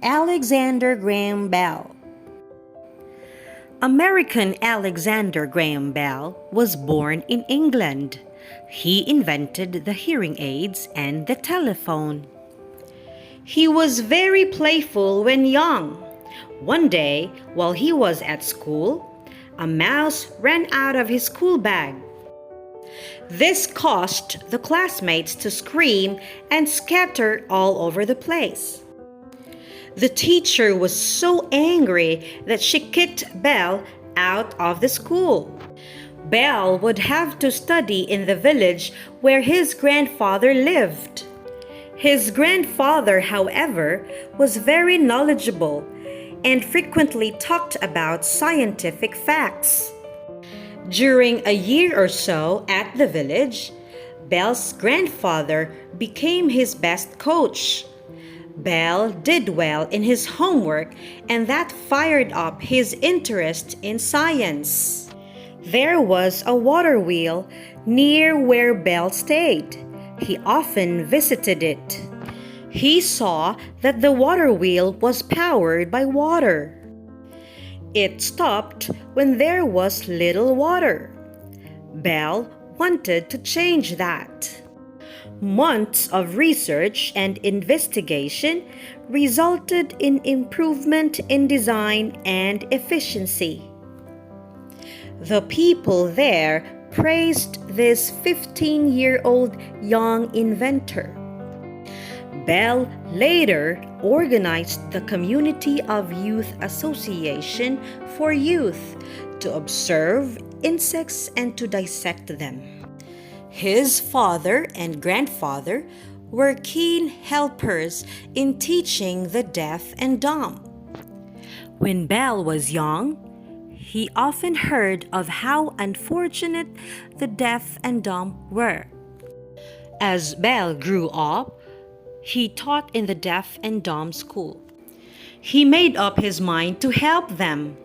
Alexander Graham Bell. American Alexander Graham Bell was born in England. He invented the hearing aids and the telephone. He was very playful when young. One day, while he was at school, a mouse ran out of his school bag. This caused the classmates to scream and scatter all over the place. The teacher was so angry that she kicked Bell out of the school. Bell would have to study in the village where his grandfather lived. His grandfather, however, was very knowledgeable and frequently talked about scientific facts. During a year or so at the village, Bell's grandfather became his best coach. Bell did well in his homework, and that fired up his interest in science. There was a water wheel near where Bell stayed. He often visited it. He saw that the water wheel was powered by water. It stopped when there was little water. Bell wanted to change that. Months of research and investigation resulted in improvement in design and efficiency. The people there praised this 15-year-old young inventor. Bell later organized the Community of Youth Association for youth to observe insects and to dissect them. His father and grandfather were keen helpers in teaching the deaf and dumb. When Bell was young, he often heard of how unfortunate the deaf and dumb were. As Bell grew up, he taught in the deaf and dumb school. He made up his mind to help them.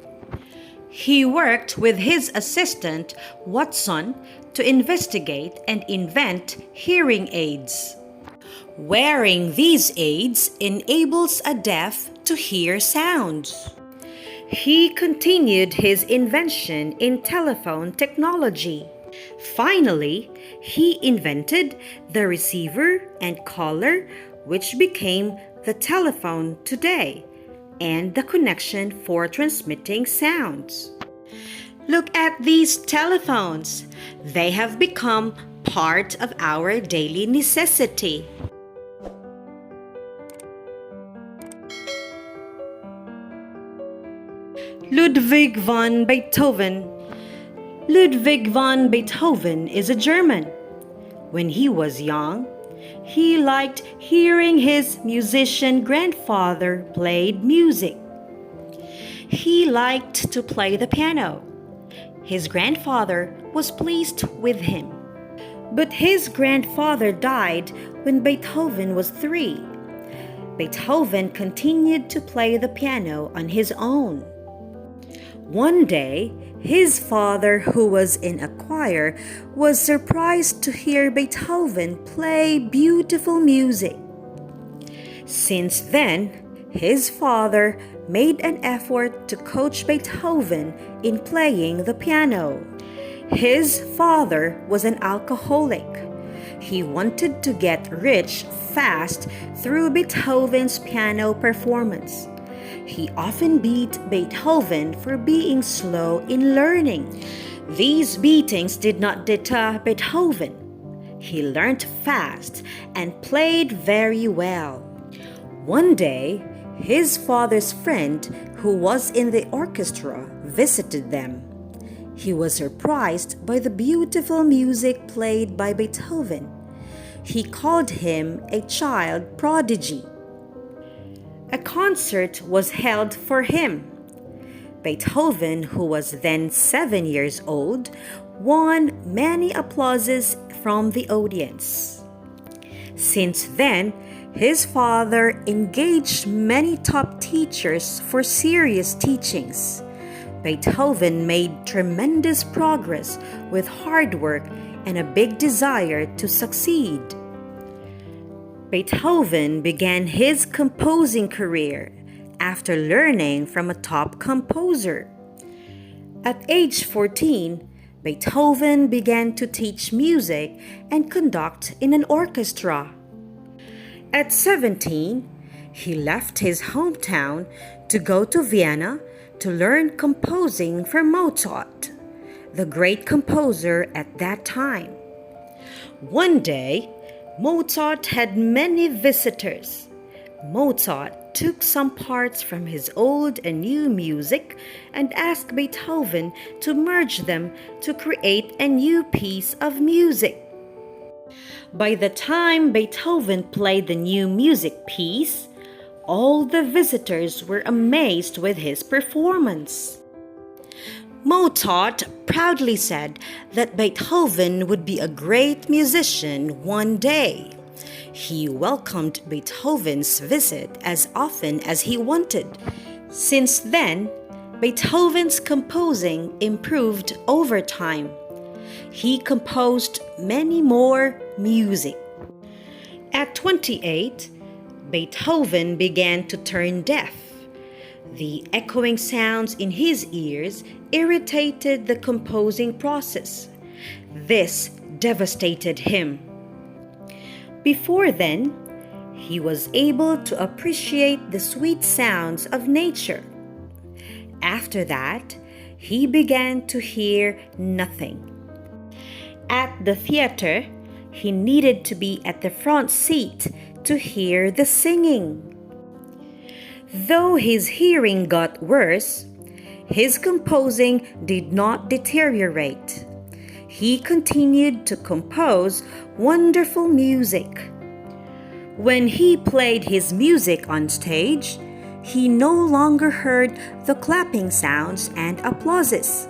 He worked with his assistant, Watson, to investigate and invent hearing aids. Wearing these aids enables a deaf to hear sounds. He continued his invention in telephone technology. Finally, he invented the receiver and caller, which became the telephone today, and the connection for transmitting sounds. Look at these telephones. They have become part of our daily necessity. Ludwig van Beethoven. Ludwig van Beethoven is a German. When he was young, he liked hearing his musician grandfather played music. He liked to play the piano. His grandfather was pleased with him. But his grandfather died when Beethoven was 3. Beethoven continued to play the piano on his own. One day, his father, who was in a choir, was surprised to hear Beethoven play beautiful music. Since then, his father made an effort to coach Beethoven in playing the piano. His father was an alcoholic. He wanted to get rich fast through Beethoven's piano performance. He often beat Beethoven for being slow in learning. These beatings did not deter Beethoven. He learned fast and played very well. One day, his father's friend, who was in the orchestra, visited them. He was surprised by the beautiful music played by Beethoven. He called him a child prodigy. A concert was held for him. Beethoven, who was then 7 years old, won many applauses from the audience. Since then, his father engaged many top teachers for serious teachings. Beethoven made tremendous progress with hard work and a big desire to succeed. Beethoven began his composing career after learning from a top composer. At age 14, Beethoven began to teach music and conduct in an orchestra. At 17, he left his hometown to go to Vienna to learn composing from Mozart, the great composer at that time. One day, Mozart had many visitors. Mozart took some parts from his old and new music and asked Beethoven to merge them to create a new piece of music. By the time Beethoven played the new music piece, all the visitors were amazed with his performance. Mozart proudly said that Beethoven would be a great musician one day. He welcomed Beethoven's visit as often as he wanted. Since then, Beethoven's composing improved over time. He composed many more music. At 28, Beethoven began to turn deaf. The echoing sounds in his ears irritated the composing process. This devastated him. Before then, he was able to appreciate the sweet sounds of nature. After that, he began to hear nothing. At the theater, he needed to be at the front seat to hear the singing. Though his hearing got worse, his composing did not deteriorate. He continued to compose wonderful music. When he played his music on stage, he no longer heard the clapping sounds and applauses.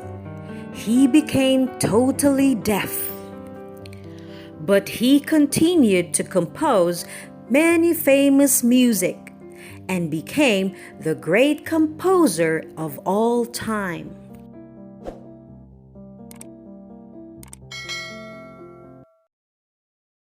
He became totally deaf. But he continued to compose many famous music and became the great composer of all time.